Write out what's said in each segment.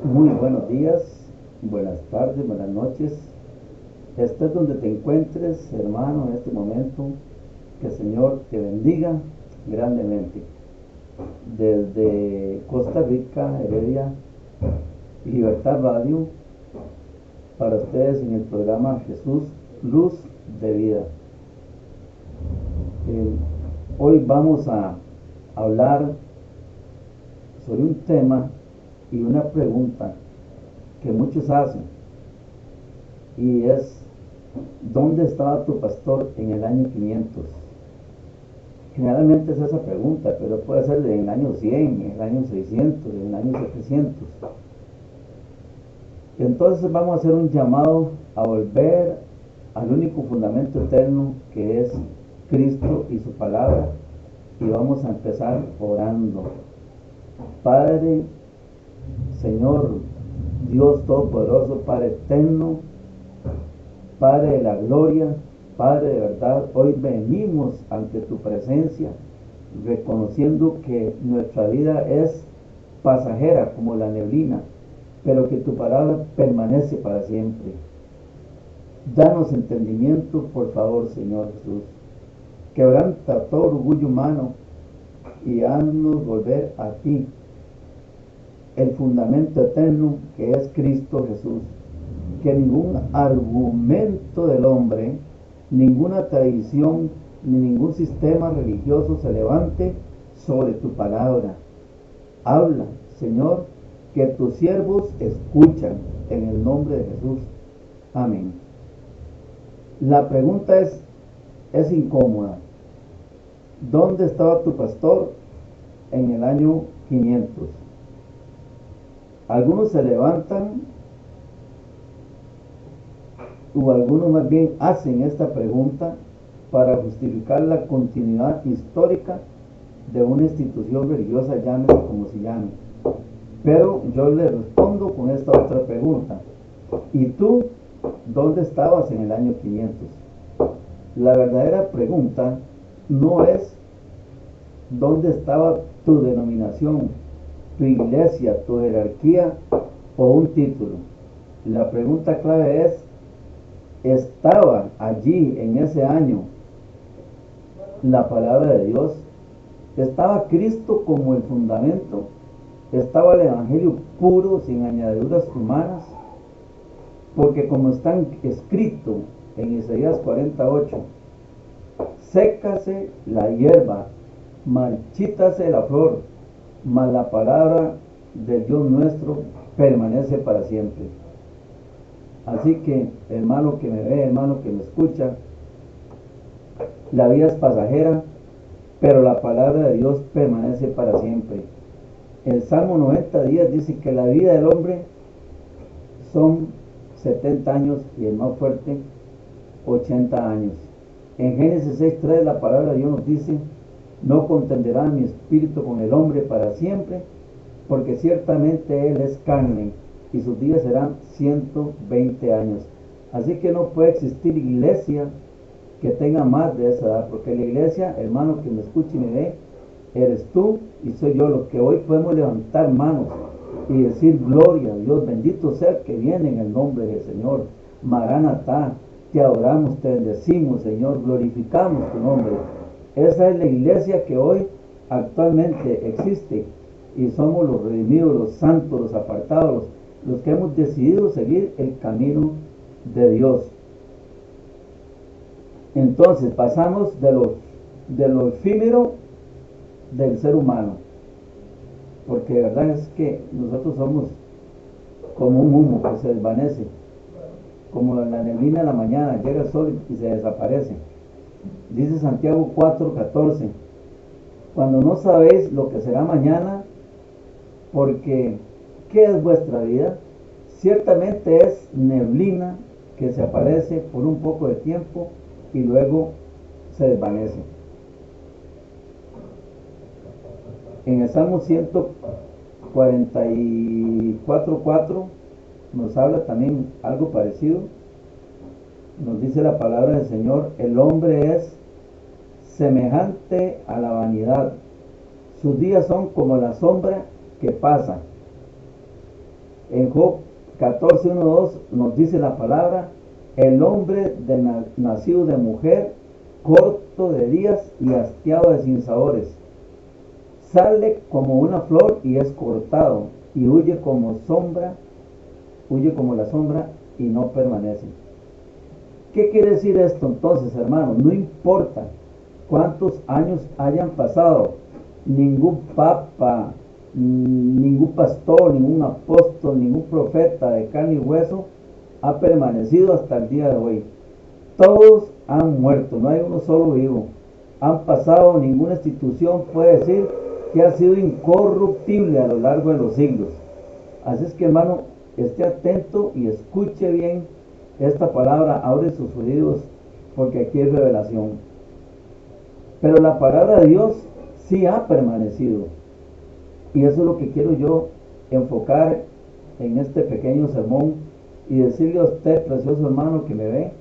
Muy buenos días, buenas tardes, buenas noches. Estés donde te encuentres, hermano, en este momento. Que el Señor te bendiga grandemente. Desde Costa Rica, Heredia, Libertad Radio, para ustedes en el programa Jesús, Luz de Vida. Hoy vamos a hablar sobre un tema y una pregunta que muchos hacen, y es: ¿dónde estaba tu pastor en el año 500? Generalmente es esa pregunta, pero puede ser en el año 100, en el año 600, en el año 700. Entonces vamos a hacer un llamado a volver al único fundamento eterno, que es Cristo y su palabra, y vamos a empezar orando. Padre, Señor Dios Todopoderoso, Padre eterno, Padre de la gloria, Padre de verdad, hoy venimos ante tu presencia reconociendo que nuestra vida es pasajera como la neblina, pero que tu palabra permanece para siempre. Danos entendimiento, por favor, Señor Jesús. Quebranta todo orgullo humano y haznos volver a ti, el fundamento eterno que es Cristo Jesús. Que ningún argumento del hombre, ninguna tradición, ni ningún sistema religioso se levante sobre tu palabra. Habla, Señor, que tus siervos escuchan, en el nombre de Jesús. Amén. La pregunta es incómoda. ¿Dónde estaba tu pastor en el año 500? Algunos se levantan, o algunos más bien hacen esta pregunta para justificar la continuidad histórica de una institución religiosa, llámese como se llame. Pero yo le respondo con esta otra pregunta: ¿y tú dónde estabas en el año 500? La verdadera pregunta no es dónde estaba tu denominación, tu iglesia, tu jerarquía o un título. La pregunta clave es: ¿estaba allí en ese año la palabra de Dios? ¿Estaba Cristo como el fundamento? ¿Estaba el evangelio puro, sin añadiduras humanas? Porque como está escrito en Isaías 48, sécase la hierba, marchítase la flor, mas la palabra del Dios nuestro permanece para siempre. Así que, hermano que me ve, hermano que me escucha, la vida es pasajera, pero la palabra de Dios permanece para siempre. El Salmo 90:10 dice que la vida del hombre son 70 años y el más fuerte 80 años. En Génesis 6:3 la palabra de Dios nos dice: no contenderá mi espíritu con el hombre para siempre, porque ciertamente él es carne y sus días serán 120 años. Así que no puede existir iglesia que tenga más de esa edad, porque la iglesia, hermano que me escuche y me ve, eres tú y soy yo, los que hoy podemos levantar manos y decir: gloria a Dios, bendito sea el que viene en el nombre del Señor. Maranatá, te adoramos, te bendecimos, Señor, glorificamos tu nombre. Esa es la iglesia que hoy actualmente existe, y somos los redimidos, los santos, los apartados, los que hemos decidido seguir el camino de Dios. Entonces pasamos de lo efímero del ser humano, porque la verdad es que nosotros somos como un humo que se desvanece, como la neblina de la mañana, llega el sol y se desaparece. Dice Santiago 4:14: cuando no sabéis lo que será mañana, porque ¿qué es vuestra vida? Ciertamente es neblina que se aparece por un poco de tiempo y luego se desvanece. En el Salmo 144:4 nos habla también algo parecido. Nos dice la palabra del Señor: el hombre es semejante a la vanidad, sus días son como la sombra que pasa. En Job 14, 1, 2 nos dice la palabra: el hombre nacido de mujer, corto de días y hastiado de sinsabores, sale como una flor y es cortado, y huye como la sombra y no permanece. ¿Qué quiere decir esto entonces, hermano? No importa cuántos años hayan pasado, ningún papa, ningún pastor, ningún apóstol, ningún profeta de carne y hueso ha permanecido hasta el día de hoy. Todos han muerto, no hay uno solo vivo. Han pasado, ninguna institución puede decir que ha sido incorruptible a lo largo de los siglos. Así es que, hermano, esté atento y escuche bien esta palabra, abre sus oídos, porque aquí hay revelación. Pero la palabra de Dios sí ha permanecido. Y eso es lo que quiero yo enfocar en este pequeño sermón y decirle a usted, precioso hermano que me ve,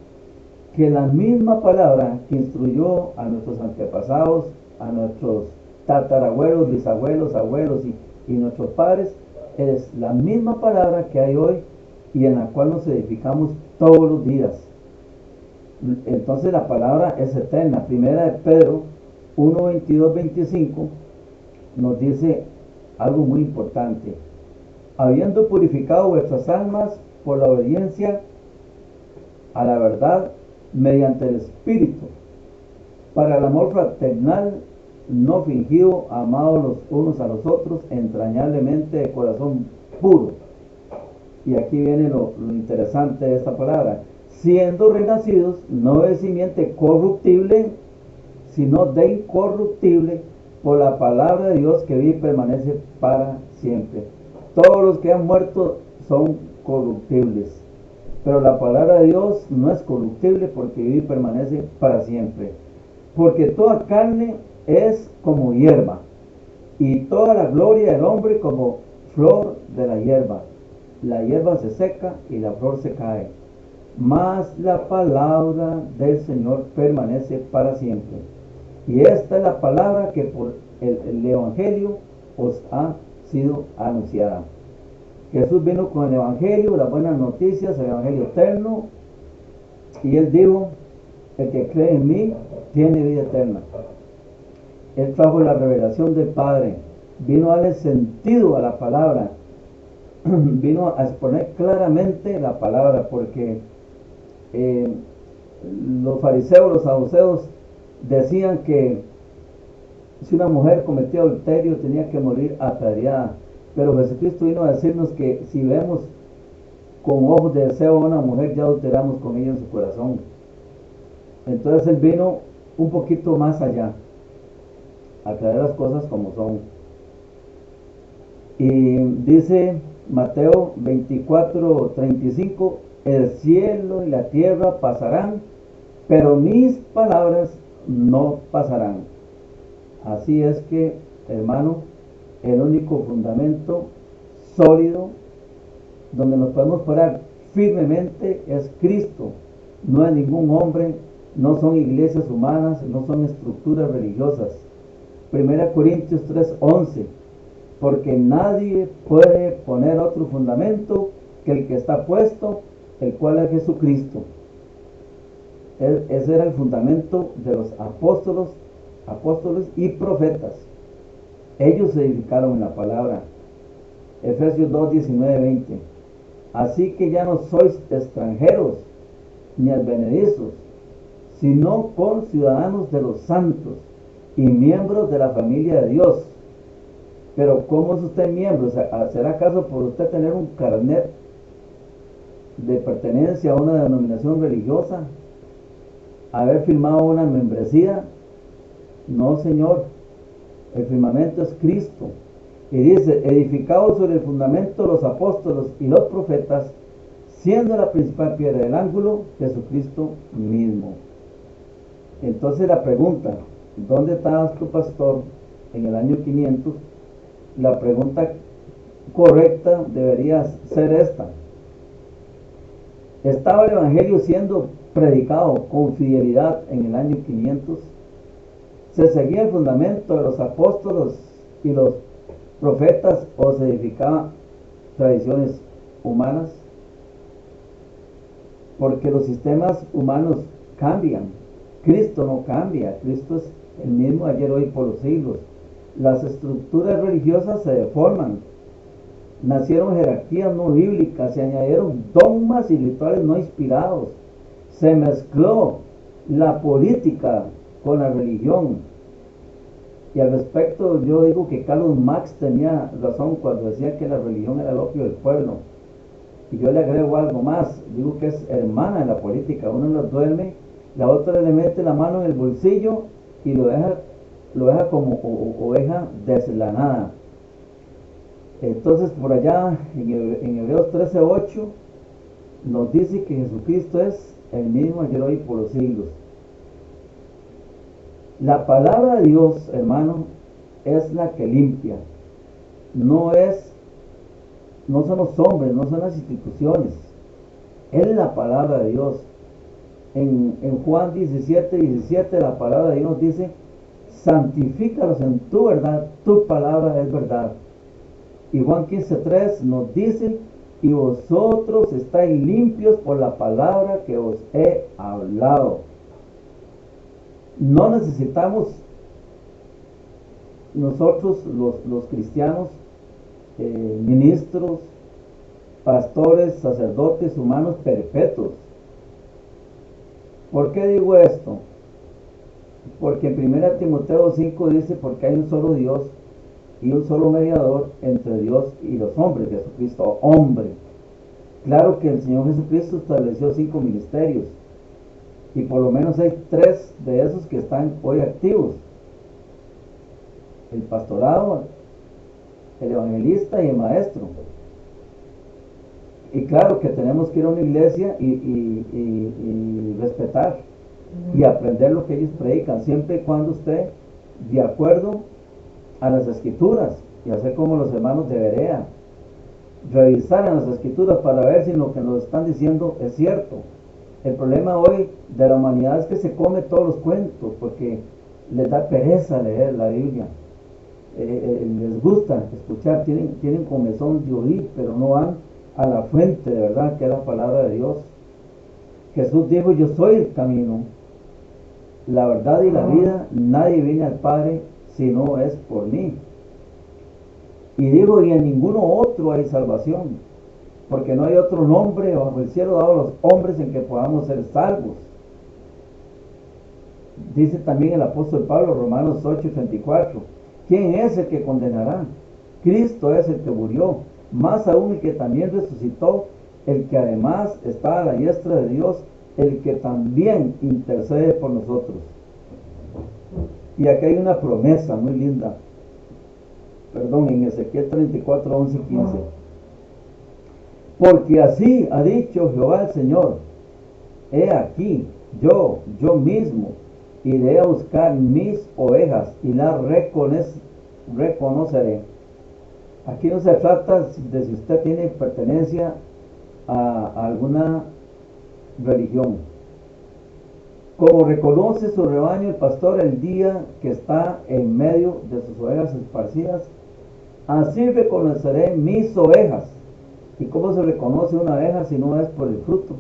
que la misma palabra que instruyó a nuestros antepasados, a nuestros tatarabuelos, bisabuelos, abuelos y nuestros padres, es la misma palabra que hay hoy y en la cual nos edificamos todos los días. Entonces la palabra es eterna. Primera de Pedro 1, 22, 25 nos dice algo muy importante: habiendo purificado vuestras almas por la obediencia a la verdad mediante el Espíritu, para el amor fraternal no fingido, amados los unos a los otros entrañablemente de corazón puro. Y aquí viene lo interesante de esta palabra: siendo renacidos no de simiente corruptible, sino de incorruptible, por la palabra de Dios que vive y permanece para siempre. Todos los que han muerto son corruptibles, pero la palabra de Dios no es corruptible, porque vive y permanece para siempre. Porque toda carne es como hierba, y toda la gloria del hombre como flor de la hierba. La hierba se seca y la flor se cae, mas la palabra del Señor permanece para siempre. Y esta es la palabra que por el Evangelio os ha sido anunciada. Jesús vino con el Evangelio, las buenas noticias, el Evangelio eterno, y Él dijo: el que cree en mí tiene vida eterna. Él trajo la revelación del Padre, vino a darle sentido a la palabra, vino a exponer claramente la palabra, porque los fariseos, los saduceos decían que si una mujer cometía adulterio tenía que morir apedreada, pero Jesucristo vino a decirnos que si vemos con ojos de deseo a una mujer, ya adulteramos con ella en su corazón. Entonces Él vino un poquito más allá, a aclarar las cosas como son. Y dice Mateo 24, 35: el cielo y la tierra pasarán, pero mis palabras no pasarán. Así es que, hermano, el único fundamento sólido donde nos podemos parar firmemente es Cristo. No es ningún hombre, no son iglesias humanas, no son estructuras religiosas. 1 Corintios 3:11: porque nadie puede poner otro fundamento que el que está puesto, el cual es Jesucristo. Ese era el fundamento de los apóstoles y profetas. Ellos se edificaron en la palabra. Efesios 2, 19, 20: así que ya no sois extranjeros ni advenedizos, sino conciudadanos de los santos y miembros de la familia de Dios. Pero ¿cómo es usted miembro? ¿Será acaso por usted tener un carnet de pertenencia a una denominación religiosa, haber firmado una membresía? No, señor. El firmamento es Cristo. Y dice: edificados sobre el fundamento de los apóstoles y los profetas, siendo la principal piedra del ángulo Jesucristo mismo. Entonces la pregunta: ¿dónde estabas tu pastor en el año 500? La pregunta correcta debería ser esta: ¿estaba el Evangelio siendo predicado con fidelidad en el año 500? ¿Se seguía el fundamento de los apóstoles y los profetas, o se edificaban tradiciones humanas, porque los sistemas humanos cambian. Cristo no cambia, Cristo es el mismo ayer, hoy, por los siglos. Las estructuras religiosas se deforman, nacieron jerarquías no bíblicas, se añadieron dogmas y rituales no inspirados, se mezcló la política con la religión. Y al respecto yo digo que Carlos Marx tenía razón cuando decía que la religión era el opio del pueblo. Y yo le agrego algo más, digo que es hermana en la política. Uno lo duerme, la otra le mete la mano en el bolsillo y lo deja como oveja deslanada. Entonces por allá en Hebreos 13:8 nos dice que Jesucristo es el mismo ayer, hoy, por los siglos. La palabra de Dios, hermano, es la que limpia. No son los hombres, no son las instituciones. Es la palabra de Dios. En Juan 17:17 la palabra de Dios nos dice: santifícalos en tu verdad, tu palabra es verdad. Y Juan 15:3 nos dice: y vosotros estáis limpios por la palabra que os he hablado. No necesitamos nosotros los cristianos, ministros, pastores, sacerdotes humanos perpetuos. ¿Por qué digo esto? Porque en 1 Timoteo 5 dice: porque hay un solo Dios y un solo mediador entre Dios y los hombres, Jesucristo, hombre. Claro que el Señor Jesucristo estableció 5 ministerios, y por lo menos hay 3 de esos que están hoy activos: el pastorado, el evangelista y el maestro. Y claro que tenemos que ir a una iglesia y respetar y aprender lo que ellos predican, siempre y cuando esté de acuerdo a las escrituras, y hacer como los hermanos de Berea, revisar en las escrituras para ver si lo que nos están diciendo es cierto. El problema hoy de la humanidad es que se come todos los cuentos porque les da pereza leer la Biblia. Les gusta escuchar, tienen comezón de oír, pero no van a la fuente de verdad, que es la palabra de Dios. Jesús dijo: yo soy el camino, la verdad y la vida, nadie viene al Padre si no es por mí. Y digo: y en ninguno otro hay salvación, porque no hay otro nombre bajo el cielo dado a los hombres en que podamos ser salvos. Dice también el apóstol Pablo, Romanos 8:34: ¿quién es el que condenará? Cristo es el que murió, más aún el que también resucitó, el que además está a la diestra de Dios, el que también intercede por nosotros. Y aquí hay una promesa muy linda, en Ezequiel 34:11-15: porque así ha dicho Jehová el Señor: he aquí, yo mismo iré a buscar mis ovejas y las reconoceré. Aquí no se trata de si usted tiene pertenencia a alguna religión. Como reconoce su rebaño el pastor el día que está en medio de sus ovejas esparcidas, así reconoceré mis ovejas. ¿Y cómo se reconoce una oveja si no es por el fruto?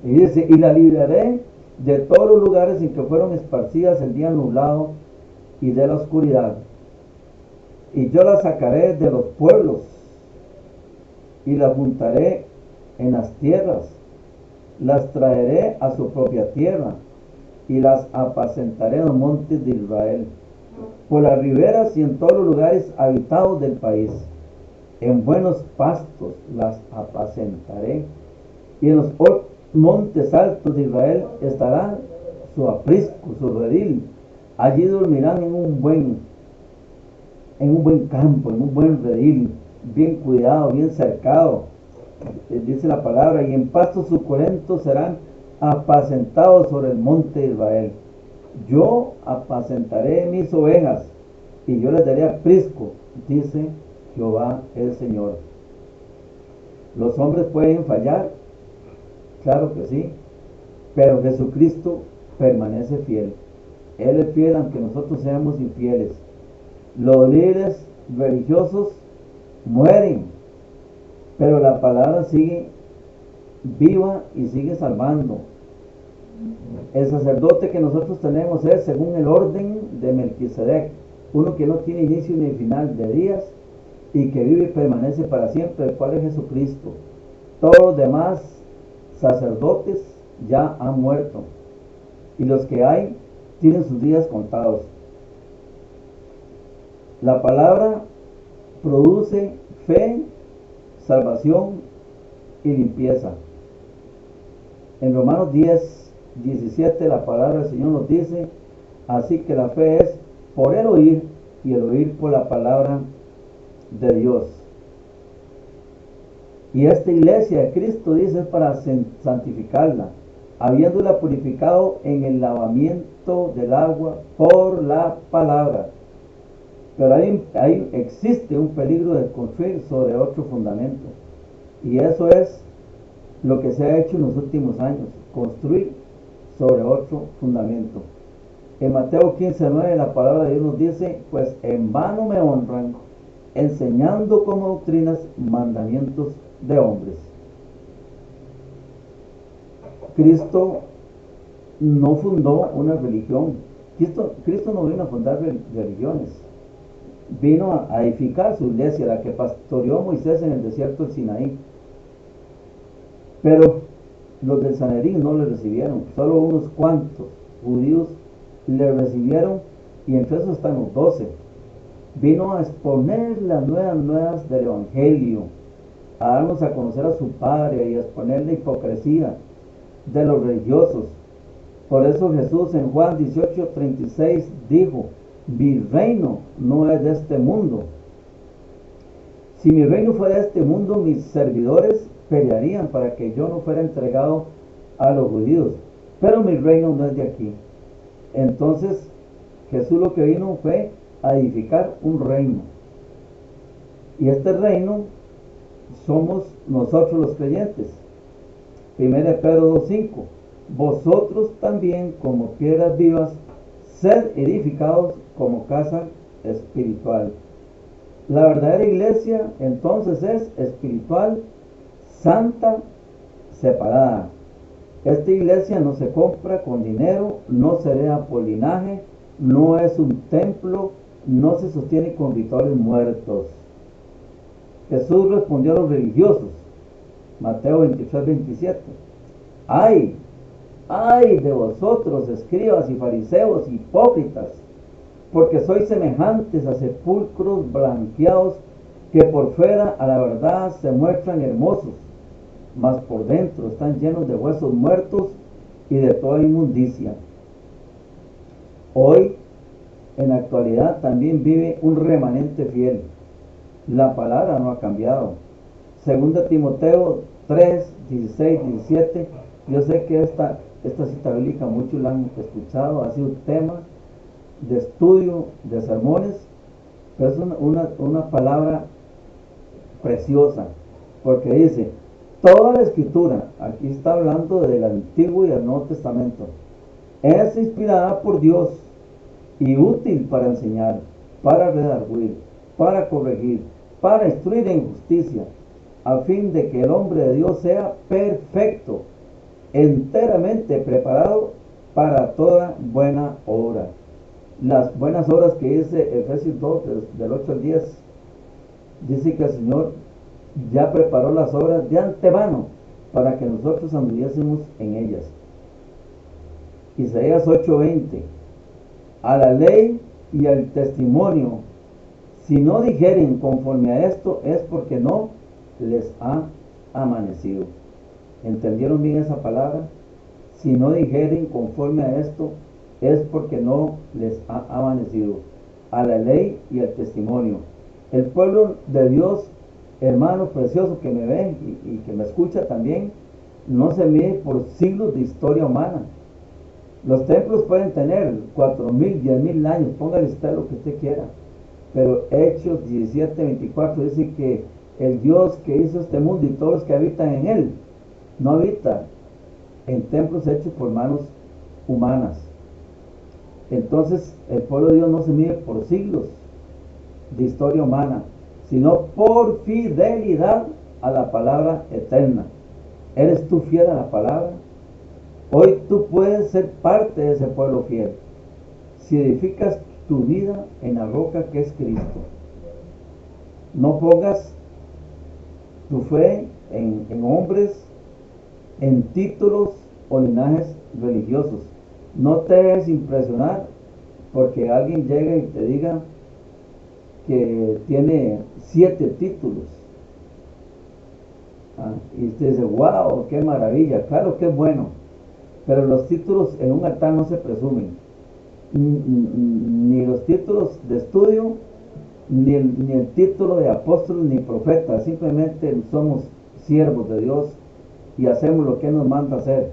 Y dice: y la libraré de todos los lugares en que fueron esparcidas el día nublado y de la oscuridad. Y yo las sacaré de los pueblos y las juntaré en las tierras, las traeré a su propia tierra y las apacentaré en los montes de Israel, por las riberas y en todos los lugares habitados del país. En buenos pastos las apacentaré, y en los montes altos de Israel estará su aprisco, su redil. Allí dormirán en un buen campo, en un buen redil, bien cuidado, bien cercado. Dice la palabra: y en pastos suculentos serán apacentados sobre el monte de Israel. Yo apacentaré mis ovejas y yo les daré aprisco, dice Jehová el Señor. Los hombres pueden fallar, claro que sí, pero Jesucristo permanece fiel. Él es fiel aunque nosotros seamos infieles. Los líderes religiosos mueren, pero la palabra sigue viva y sigue salvando. El sacerdote que nosotros tenemos es según el orden de Melquisedec, uno que no tiene inicio ni final de días y que vive y permanece para siempre, el cual es Jesucristo. Todos los demás sacerdotes ya han muerto y los que hay tienen sus días contados. La palabra produce fe, salvación y limpieza. En Romanos 10:17 la palabra del Señor nos dice: así que la fe es por el oír y el oír por la palabra de Dios. Y esta iglesia de Cristo, dice, es para santificarla, habiéndola purificado en el lavamiento del agua por la palabra. Pero ahí existe un peligro de construir sobre otro fundamento. Y eso es lo que se ha hecho en los últimos años, construir sobre otro fundamento. En Mateo 15:9 la palabra de Dios nos dice: pues en vano me honran, enseñando como doctrinas mandamientos de hombres. Cristo no fundó una religión. Cristo no vino a fundar religiones. Vino a edificar su iglesia, la que pastoreó Moisés en el desierto del Sinaí. Pero los del Sanedrín no le recibieron. Solo unos cuantos judíos le recibieron, y entre esos están los 12. Vino a exponer las nuevas del Evangelio, a darnos a conocer a su Padre y a exponer la hipocresía de los religiosos. Por eso Jesús en Juan 18:36 dijo: mi reino no es de este mundo. Si mi reino fuera de este mundo, mis servidores pelearían para que yo no fuera entregado a los judíos, pero mi reino no es de aquí. Entonces Jesús lo que vino fue a edificar un reino, y este reino somos nosotros los creyentes. 1 Pedro 2:5: vosotros también, como piedras vivas, sed edificados como casa espiritual. La verdadera iglesia entonces es espiritual, santa, separada. Esta iglesia no se compra con dinero, no se hereda por linaje, no es un templo, no se sostiene con rituales muertos. Jesús respondió a los religiosos, Mateo 23:27: ¡ay de vosotros, escribas y fariseos hipócritas! Porque sois semejantes a sepulcros blanqueados, que por fuera a la verdad se muestran hermosos, mas por dentro están llenos de huesos muertos y de toda inmundicia. Hoy, en la actualidad, también vive un remanente fiel. La palabra no ha cambiado. 2 Timoteo 3:16-17. Yo sé que esta cita bíblica muchos la han escuchado, ha sido un tema de estudio, de sermones, pero es una palabra preciosa, porque dice: toda la escritura, aquí está hablando del Antiguo y del Nuevo Testamento, es inspirada por Dios y útil para enseñar, para redarguir, para corregir, para instruir en justicia, a fin de que el hombre de Dios sea perfecto, enteramente preparado para toda buena obra. Las buenas obras que dice Efesios 2, del 8 al 10, dice que el Señor ya preparó las obras de antemano para que nosotros anduviésemos en ellas. Isaías 8:20: a la ley y al testimonio, si no dijeren conforme a esto, es porque no les ha amanecido. ¿Entendieron bien esa palabra? Si no dijeren conforme a esto, es porque no les ha amanecido. A la ley y al testimonio. El pueblo de Dios, hermano precioso que me ve y que me escucha también, no se mide por siglos de historia humana. Los templos pueden tener 4,000, 10,000 años, póngale usted lo que usted quiera, pero Hechos 17:24 dice que el Dios que hizo este mundo y todos los que habitan en él, no habita en templos hechos por manos humanas. Entonces el pueblo de Dios no se mide por siglos de historia humana, sino por fidelidad a la palabra eterna. ¿Eres tú fiel a la palabra? Hoy tú puedes ser parte de ese pueblo fiel si edificas tu vida en la roca que es Cristo. No pongas tu fe en hombres, en títulos o linajes religiosos. No te dejes impresionar porque alguien llegue y te diga que tiene 7 títulos. Y usted dice, wow, qué maravilla. Claro que es bueno, pero los títulos en un altar no se presumen. Ni los títulos de estudio, ni el título de apóstol ni profeta. Simplemente somos siervos de Dios y hacemos lo que nos manda hacer.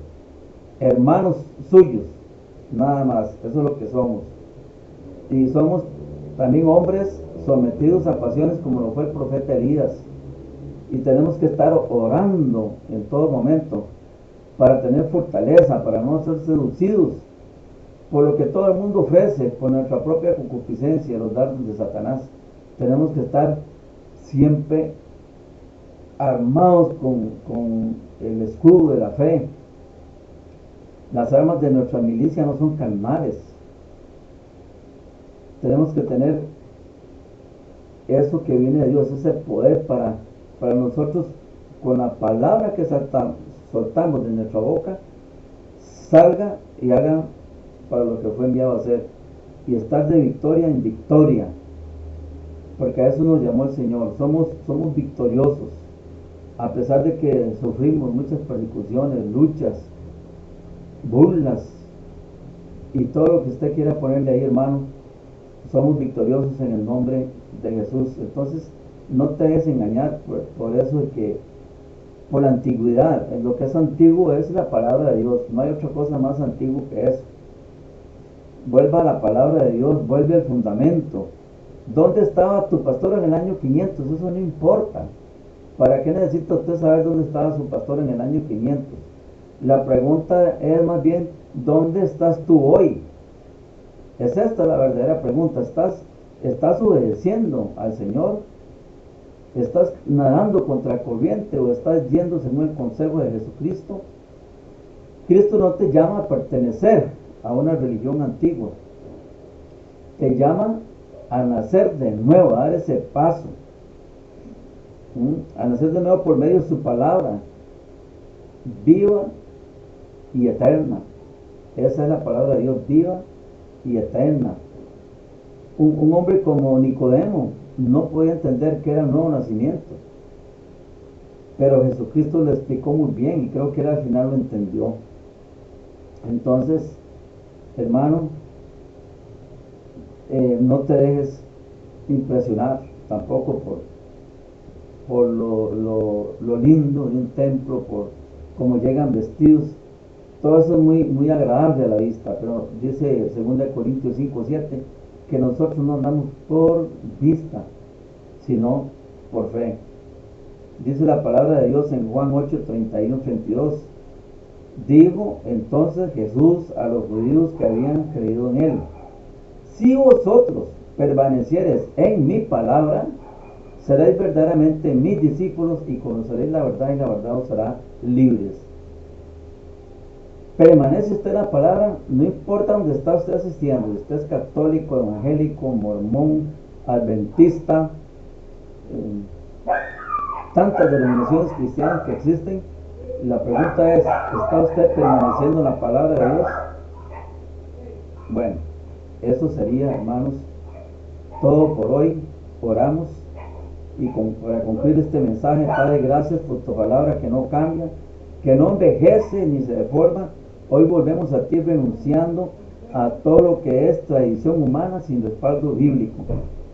Hermanos suyos, nada más. Eso es lo que somos. Y somos también hombres sometidos a pasiones como lo fue el profeta Elías. Y tenemos que estar orando en todo momento para tener fortaleza, para no ser seducidos por lo que todo el mundo ofrece, por nuestra propia concupiscencia, los dardos de Satanás. Tenemos que estar siempre armados con el escudo de la fe. Las armas de nuestra milicia no son carnales. Tenemos que tener eso que viene de Dios, ese poder para nosotros, con la palabra que soltamos de nuestra boca, salga y haga para lo que fue enviado a hacer, y estar de victoria en victoria, porque a eso nos llamó el Señor. Somos victoriosos, a pesar de que sufrimos muchas persecuciones, luchas, burlas y todo lo que usted quiera ponerle ahí, hermano. Somos victoriosos en el nombre de Jesús. Entonces no te dejes engañar por eso de que por la antigüedad. Lo que es antiguo es la palabra de Dios. No hay otra cosa más antigua que eso. Vuelva a la palabra de Dios, vuelve al fundamento. ¿Dónde estaba tu pastor en el año 500? Eso no importa. ¿Para qué necesita usted saber dónde estaba su pastor en el año 500? La pregunta es más bien, ¿dónde estás tú hoy? Es esta la verdadera pregunta. ¿Estás obedeciendo al Señor? ¿Estás nadando contra corriente o estás yendo según el consejo de Jesucristo? Cristo no te llama a pertenecer a una religión antigua. Te llama a nacer de nuevo, a dar ese paso. A nacer de nuevo por medio de su palabra, viva y eterna. Esa es la palabra de Dios, viva y eterna. Un hombre como Nicodemo no podía entender que era un nuevo nacimiento, pero Jesucristo lo explicó muy bien y creo que él al final lo entendió. Entonces, hermano, no te dejes impresionar tampoco por lo lindo de un templo, por cómo llegan vestidos. Todo eso es muy agradable a la vista, pero dice 2 Corintios 5:7 que nosotros no andamos por vista, sino por fe. Dice la palabra de Dios en Juan 8:31-32. Dijo entonces Jesús a los judíos que habían creído en él: si vosotros permaneciereis en mi palabra, seréis verdaderamente mis discípulos y conoceréis la verdad, y la verdad os hará libres. Permanece usted en la palabra, no importa dónde está usted asistiendo, si usted es católico, evangélico, mormón, adventista, tantas denominaciones cristianas que existen. La pregunta es, ¿está usted permaneciendo en la palabra de Dios? Bueno, eso sería, hermanos, todo por hoy. Oramos y para concluir este mensaje: Padre, gracias por tu palabra que no cambia, que no envejece ni se deforma. Hoy volvemos a ti renunciando a todo lo que es tradición humana sin respaldo bíblico.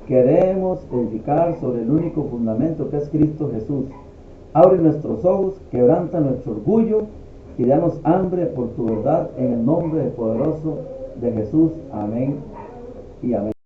Queremos edificar sobre el único fundamento que es Cristo Jesús. Abre nuestros ojos, quebranta nuestro orgullo y danos hambre por tu verdad, en el nombre poderoso de Jesús. Amén y amén.